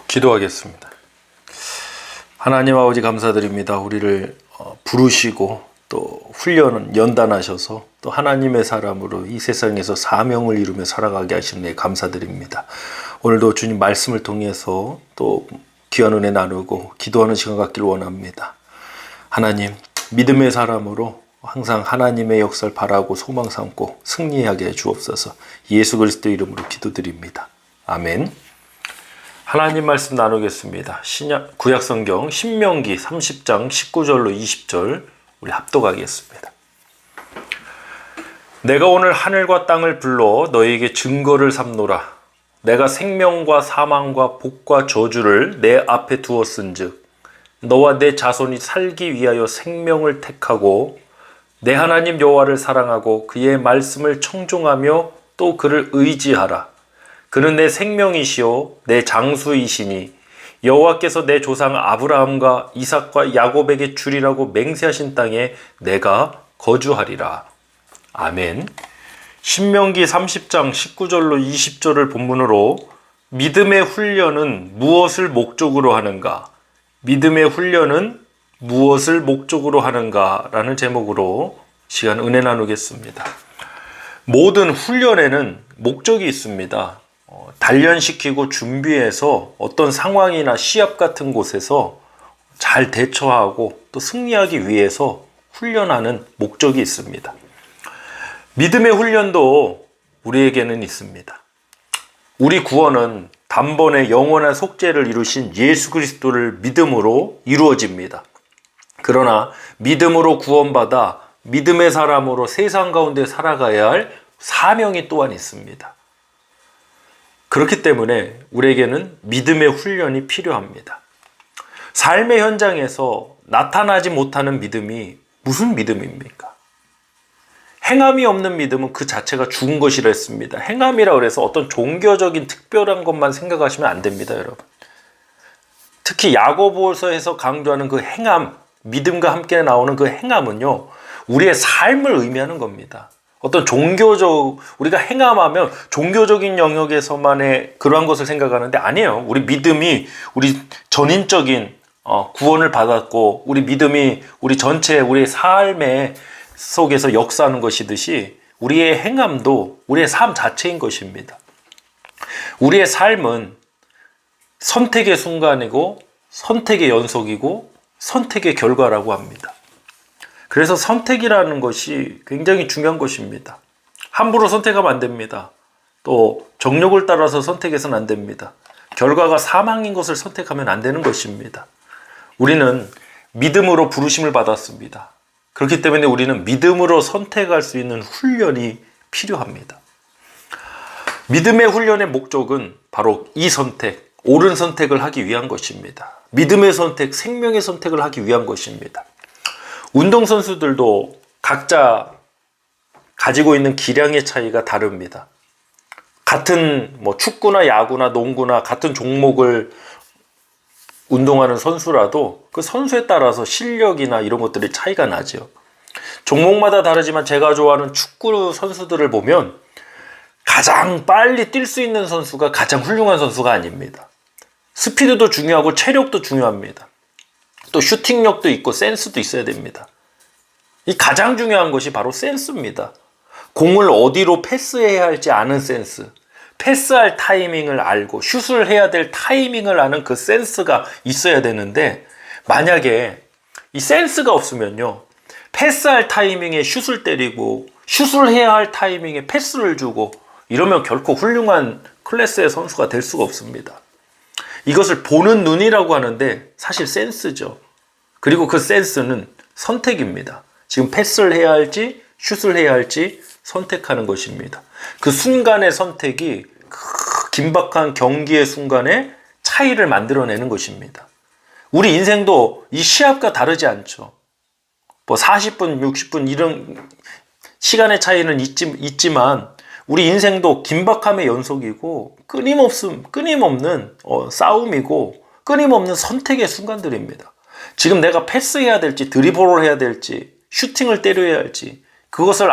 기도하겠습니다. 하나님 아버지 감사드립니다. 우리를 부르시고 또 훈련은 연단하셔서 또 하나님의 사람으로 이 세상에서 사명을 이루며 살아가게 하시는 데 감사드립니다. 오늘도 주님 말씀을 통해서 또 귀한 은혜 나누고 기도하는 시간 갖기를 원합니다. 하나님, 믿음의 사람으로 항상 하나님의 역사를 바라고 소망 삼고 승리하게 주옵소서. 예수 그리스도 이름으로 기도드립니다. 아멘. 하나님 말씀 나누겠습니다. 구약성경 신명기 30장 19절로 20절 우리 합독하겠습니다. 내가 오늘 하늘과 땅을 불러 너에게 증거를 삼노라. 내가 생명과 사망과 복과 저주를 내 앞에 두었은즉 너와 내 자손이 살기 위하여 생명을 택하고 내 하나님 여호와를 사랑하고 그의 말씀을 청종하며 또 그를 의지하라. 그는 내 생명이시요 내 장수이시니 여호와께서 내 조상 아브라함과 이삭과 야곱에게 주리라고 맹세하신 땅에 내가 거주하리라. 아멘. 신명기 30장 19절로 20절을 본문으로 믿음의 훈련은 무엇을 목적으로 하는가? 믿음의 훈련은 무엇을 목적으로 하는가? 라는 제목으로 시간 은혜 나누겠습니다. 모든 훈련에는 목적이 있습니다. 단련시키고 준비해서 어떤 상황이나 시합 같은 곳에서 잘 대처하고 또 승리하기 위해서 훈련하는 목적이 있습니다. 믿음의 훈련도 우리에게는 있습니다. 우리 구원은 단번에 영원한 속죄를 이루신 예수 그리스도를 믿음으로 이루어집니다. 그러나 믿음으로 구원받아 믿음의 사람으로 세상 가운데 살아가야 할 사명이 또한 있습니다. 그렇기 때문에 우리에게는 믿음의 훈련이 필요합니다. 삶의 현장에서 나타나지 못하는 믿음이 무슨 믿음입니까? 행함이 없는 믿음은 그 자체가 죽은 것이라 했습니다. 행함이라고 해서 어떤 종교적인 특별한 것만 생각하시면 안 됩니다, 여러분. 특히 야고보서에서 강조하는 그 행함, 믿음과 함께 나오는 그 행함은요, 우리의 삶을 의미하는 겁니다. 어떤 우리가 행함하면 종교적인 영역에서만의 그러한 것을 생각하는데 아니에요. 우리 믿음이 우리 전인적인 구원을 받았고 우리 믿음이 우리 전체 우리의 삶의 속에서 역사하는 것이듯이 우리의 행함도 우리의 삶 자체인 것입니다. 우리의 삶은 선택의 순간이고 선택의 연속이고 선택의 결과라고 합니다. 그래서 선택이라는 것이 굉장히 중요한 것입니다. 함부로 선택하면 안 됩니다. 또 정욕을 따라서 선택해서는 안 됩니다. 결과가 사망인 것을 선택하면 안 되는 것입니다. 우리는 믿음으로 부르심을 받았습니다. 그렇기 때문에 우리는 믿음으로 선택할 수 있는 훈련이 필요합니다. 믿음의 훈련의 목적은 바로 이 선택, 옳은 선택을 하기 위한 것입니다. 믿음의 선택, 생명의 선택을 하기 위한 것입니다. 운동선수들도 각자 가지고 있는 기량의 차이가 다릅니다. 같은 축구나 야구나 농구나 같은 종목을 운동하는 선수라도 그 선수에 따라서 실력이나 이런 것들이 차이가 나죠. 종목마다 다르지만 제가 좋아하는 축구 선수들을 보면 가장 빨리 뛸 수 있는 선수가 가장 훌륭한 선수가 아닙니다. 스피드도 중요하고 체력도 중요합니다. 또 슈팅력도 있고 센스도 있어야 됩니다. 이 가장 중요한 것이 바로 센스입니다. 공을 어디로 패스해야 할지 아는 센스, 패스할 타이밍을 알고 슛을 해야 될 타이밍을 아는 그 센스가 있어야 되는데 만약에 이 센스가 없으면요, 패스할 타이밍에 슛을 때리고 슛을 해야 할 타이밍에 패스를 주고 이러면 결코 훌륭한 클래스의 선수가 될 수가 없습니다. 이것을 보는 눈이라고 하는데 사실 센스죠. 그리고 그 센스는 선택입니다. 지금 패스를 해야 할지 슛을 해야 할지 선택하는 것입니다. 그 순간의 선택이 그 긴박한 경기의 순간에 차이를 만들어내는 것입니다. 우리 인생도 이 시합과 다르지 않죠. 40분, 60분 이런 시간의 차이는 있지만 우리 인생도 긴박함의 연속이고 끊임없는 싸움이고 끊임없는 선택의 순간들입니다. 지금 내가 패스해야 될지 드리블을 해야 될지 슈팅을 때려야 할지 그것을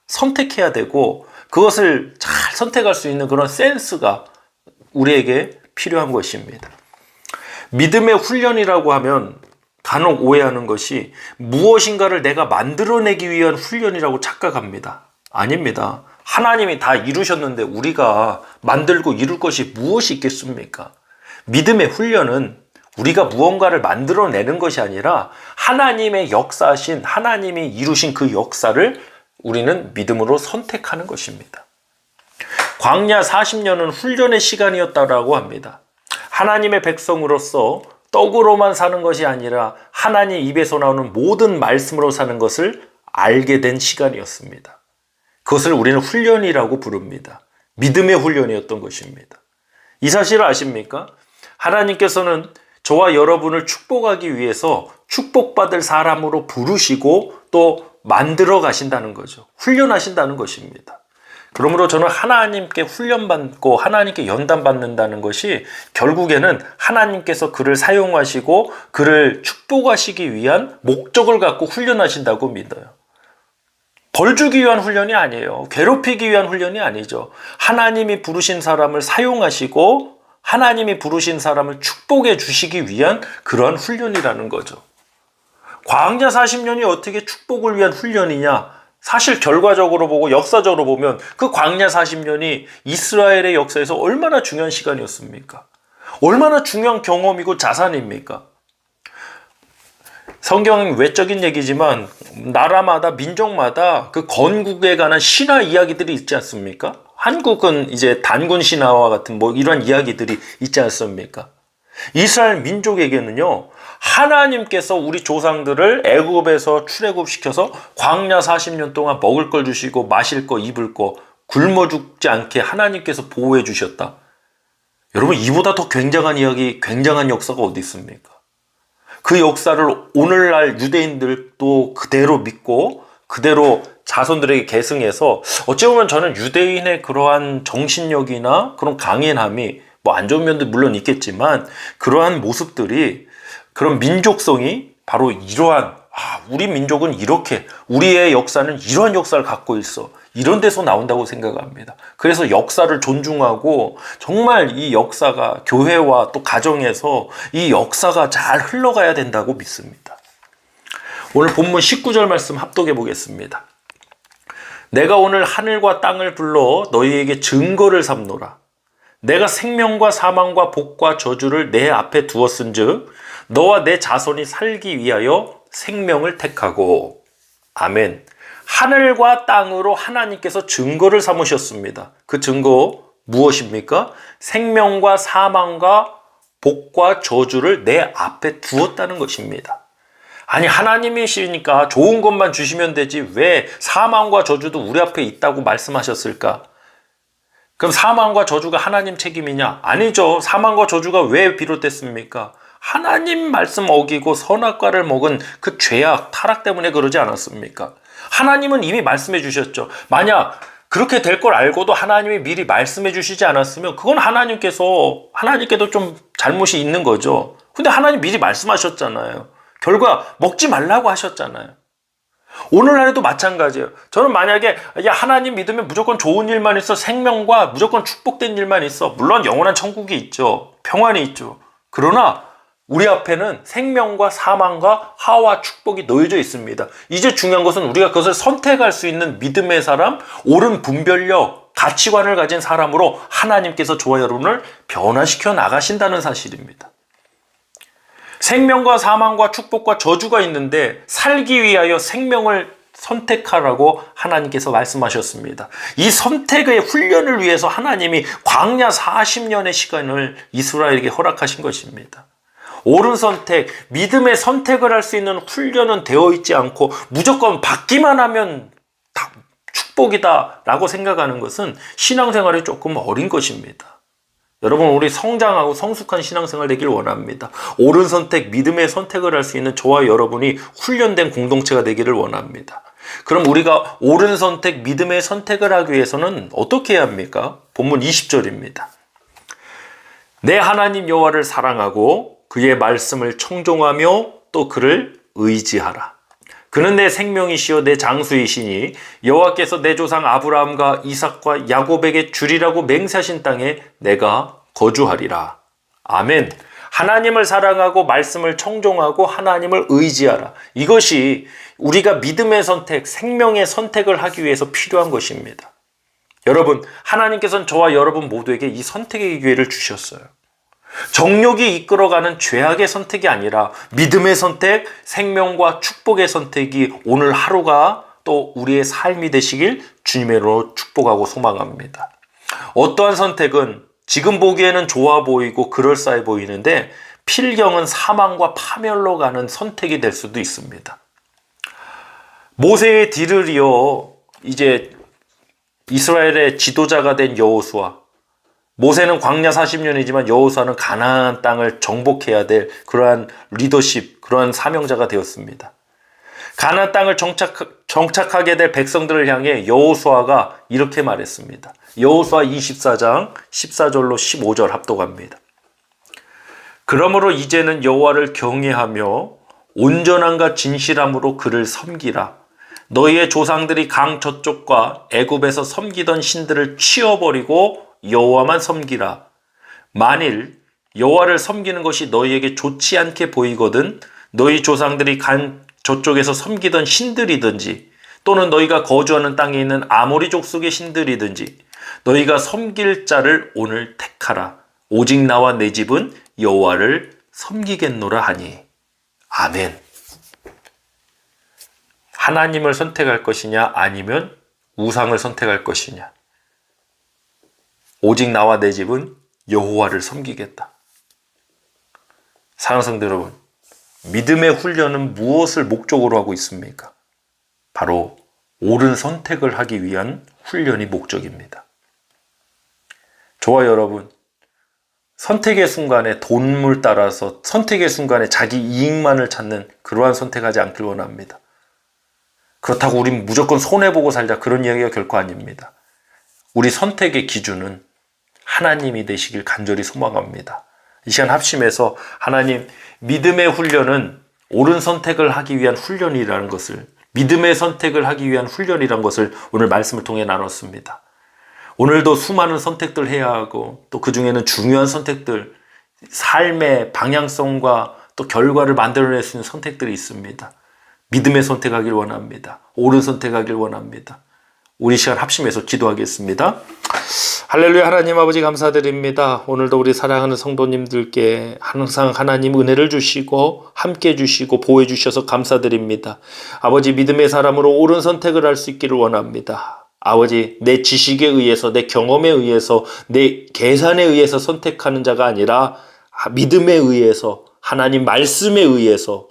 선택해야 되고 그것을 잘 선택할 수 있는 그런 센스가 우리에게 필요한 것입니다. 믿음의 훈련이라고 하면 간혹 오해하는 것이 무엇인가를 내가 만들어내기 위한 훈련이라고 착각합니다. 아닙니다. 하나님이 다 이루셨는데 우리가 만들고 이룰 것이 무엇이 있겠습니까? 믿음의 훈련은 우리가 무언가를 만들어내는 것이 아니라 하나님의 역사하신, 하나님이 이루신 그 역사를 우리는 믿음으로 선택하는 것입니다. 광야 40년은 훈련의 시간이었다고 합니다. 하나님의 백성으로서 떡으로만 사는 것이 아니라 하나님 입에서 나오는 모든 말씀으로 사는 것을 알게 된 시간이었습니다. 그것을 우리는 훈련이라고 부릅니다. 믿음의 훈련이었던 것입니다. 이 사실을 아십니까? 하나님께서는 저와 여러분을 축복하기 위해서 축복받을 사람으로 부르시고 또 만들어 가신다는 거죠. 훈련하신다는 것입니다. 그러므로 저는 하나님께 훈련받고 하나님께 연단받는다는 것이 결국에는 하나님께서 그를 사용하시고 그를 축복하시기 위한 목적을 갖고 훈련하신다고 믿어요. 벌 주기 위한 훈련이 아니에요. 괴롭히기 위한 훈련이 아니죠. 하나님이 부르신 사람을 사용하시고 하나님이 부르신 사람을 축복해 주시기 위한 그러한 훈련이라는 거죠. 광야 40년이 어떻게 축복을 위한 훈련이냐? 사실 결과적으로 보고 역사적으로 보면 그 광야 40년이 이스라엘의 역사에서 얼마나 중요한 시간이었습니까? 얼마나 중요한 경험이고 자산입니까? 성경은 외적인 얘기지만 나라마다 민족마다 그 건국에 관한 신화 이야기들이 있지 않습니까? 한국은 이제 단군 신화와 같은 이런 이야기들이 있지 않습니까? 이스라엘 민족에게는요, 하나님께서 우리 조상들을 애굽에서 출애굽시켜서 광야 40년 동안 먹을 걸 주시고 마실 거 입을 거 굶어 죽지 않게 하나님께서 보호해 주셨다. 여러분, 이보다 더 굉장한 이야기, 굉장한 역사가 어디 있습니까? 그 역사를 오늘날 유대인들도 그대로 믿고 그대로 자손들에게 계승해서 어찌 보면 저는 유대인의 그러한 정신력이나 그런 강인함이 안 좋은 면도 물론 있겠지만 그러한 모습들이, 그런 민족성이 바로 이러한, 우리 민족은 이렇게, 우리의 역사는 이러한 역사를 갖고 있어, 이런 데서 나온다고 생각합니다. 그래서 역사를 존중하고 정말 이 역사가 교회와 또 가정에서 이 역사가 잘 흘러가야 된다고 믿습니다. 오늘 본문 19절 말씀 합독해 보겠습니다. 내가 오늘 하늘과 땅을 불러 너희에게 증거를 삼노라. 내가 생명과 사망과 복과 저주를 내 앞에 두었은즉 너와 내 자손이 살기 위하여 생명을 택하고. 아멘. 하늘과 땅으로 하나님께서 증거를 삼으셨습니다. 그 증거 무엇입니까? 생명과 사망과 복과 저주를 내 앞에 두었다는 것입니다. 아니, 하나님이시니까 좋은 것만 주시면 되지 왜 사망과 저주도 우리 앞에 있다고 말씀하셨을까? 그럼 사망과 저주가 하나님 책임이냐? 아니죠. 사망과 저주가 왜 비롯됐습니까? 하나님 말씀 어기고 선악과를 먹은 그 죄악, 타락 때문에 그러지 않았습니까? 하나님은 이미 말씀해 주셨죠. 만약 그렇게 될 걸 알고도 하나님이 미리 말씀해 주시지 않았으면 그건 하나님께도 좀 잘못이 있는 거죠. 근데 하나님 미리 말씀하셨잖아요. 결과 먹지 말라고 하셨잖아요. 오늘날에도 마찬가지예요. 저는 만약에 하나님 믿으면 무조건 좋은 일만 있어, 생명과 무조건 축복된 일만 있어, 물론 영원한 천국이 있죠. 평안이 있죠. 그러나 우리 앞에는 생명과 사망과 하와 축복이 놓여져 있습니다. 이제 중요한 것은 우리가 그것을 선택할 수 있는 믿음의 사람, 옳은 분별력, 가치관을 가진 사람으로 하나님께서 저와 여러분을 변화시켜 나가신다는 사실입니다. 생명과 사망과 축복과 저주가 있는데 살기 위하여 생명을 선택하라고 하나님께서 말씀하셨습니다. 이 선택의 훈련을 위해서 하나님이 광야 40년의 시간을 이스라엘에게 허락하신 것입니다. 옳은 선택, 믿음의 선택을 할 수 있는 훈련은 되어 있지 않고 무조건 받기만 하면 다 축복이다 라고 생각하는 것은 신앙생활이 조금 어린 것입니다. 여러분, 우리 성장하고 성숙한 신앙생활 되길 원합니다. 옳은 선택, 믿음의 선택을 할 수 있는 저와 여러분이 훈련된 공동체가 되기를 원합니다. 그럼 우리가 옳은 선택, 믿음의 선택을 하기 위해서는 어떻게 해야 합니까? 본문 20절입니다. 내 하나님 여호와를 사랑하고 그의 말씀을 청종하며 또 그를 의지하라. 그는 내 생명이시여 내 장수이시니 여호와께서 내 조상 아브라함과 이삭과 야곱에게 주리라고 맹세하신 땅에 내가 거주하리라. 아멘. 하나님을 사랑하고 말씀을 청종하고 하나님을 의지하라. 이것이 우리가 믿음의 선택, 생명의 선택을 하기 위해서 필요한 것입니다. 여러분, 하나님께서는 저와 여러분 모두에게 이 선택의 기회를 주셨어요. 정욕이 이끌어가는 죄악의 선택이 아니라 믿음의 선택, 생명과 축복의 선택이 오늘 하루가 또 우리의 삶이 되시길 주님의 이름으로 축복하고 소망합니다. 어떠한 선택은 지금 보기에는 좋아 보이고 그럴싸해 보이는데 필경은 사망과 파멸로 가는 선택이 될 수도 있습니다. 모세의 뒤를 이어 이제 이스라엘의 지도자가 된 여호수아, 모세는 광야 40년이지만 여호수아는 가나안 땅을 정복해야 될 그러한 리더십, 그러한 사명자가 되었습니다. 가나안 땅을 정착하게 될 백성들을 향해 여호수아가 이렇게 말했습니다. 여호수아 24장 14절로 15절 합독합니다. 그러므로 이제는 여호와를 경외하며 온전함과 진실함으로 그를 섬기라. 너희의 조상들이 강 저쪽과 애굽에서 섬기던 신들을 치워버리고 여호와만 섬기라. 만일 여호와를 섬기는 것이 너희에게 좋지 않게 보이거든 너희 조상들이 강 저쪽에서 섬기던 신들이든지 또는 너희가 거주하는 땅에 있는 아모리 족속의 신들이든지 너희가 섬길 자를 오늘 택하라. 오직 나와 내 집은 여호와를 섬기겠노라 하니. 아멘. 하나님을 선택할 것이냐 아니면 우상을 선택할 것이냐. 오직 나와 내 집은 여호와를 섬기겠다. 사랑하는 성도 여러분, 믿음의 훈련은 무엇을 목적으로 하고 있습니까? 바로 옳은 선택을 하기 위한 훈련이 목적입니다. 저와 여러분, 선택의 순간에 돈을 따라서 선택의 순간에 자기 이익만을 찾는 그러한 선택하지 않길 원합니다. 그렇다고 우린 무조건 손해보고 살자, 그런 이야기가 결코 아닙니다. 우리 선택의 기준은 하나님이 되시길 간절히 소망합니다. 이 시간 합심해서 하나님, 믿음의 훈련은 옳은 선택을 하기 위한 훈련이라는 것을, 믿음의 선택을 하기 위한 훈련이라는 것을 오늘 말씀을 통해 나눴습니다. 오늘도 수많은 선택들 해야 하고 또 그 중에는 중요한 선택들, 삶의 방향성과 또 결과를 만들어낼 수 있는 선택들이 있습니다. 믿음의 선택하길 원합니다. 옳은 선택하길 원합니다. 우리 시간 합심해서 기도하겠습니다. 할렐루야. 하나님 아버지 감사드립니다. 오늘도 우리 사랑하는 성도님들께 항상 하나님 은혜를 주시고 함께 해주시고 보호해 주셔서 감사드립니다. 아버지, 믿음의 사람으로 옳은 선택을 할 수 있기를 원합니다. 아버지, 내 지식에 의해서, 내 경험에 의해서, 내 계산에 의해서 선택하는 자가 아니라 믿음에 의해서, 하나님 말씀에 의해서,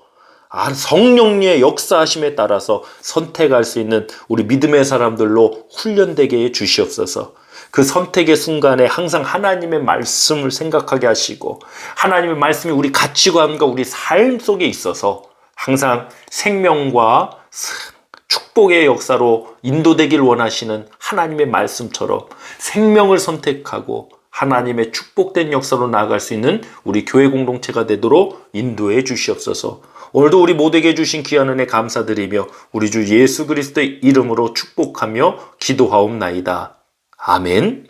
성령의 역사하심에 따라서 선택할 수 있는 우리 믿음의 사람들로 훈련되게 해 주시옵소서. 그 선택의 순간에 항상 하나님의 말씀을 생각하게 하시고 하나님의 말씀이 우리 가치관과 우리 삶 속에 있어서 항상 생명과 축복의 역사로 인도되길 원하시는 하나님의 말씀처럼 생명을 선택하고 하나님의 축복된 역사로 나아갈 수 있는 우리 교회 공동체가 되도록 인도해 주시옵소서. 오늘도 우리 모두에게 주신 귀한 은혜 감사드리며 우리 주 예수 그리스도의 이름으로 축복하며 기도하옵나이다. 아멘.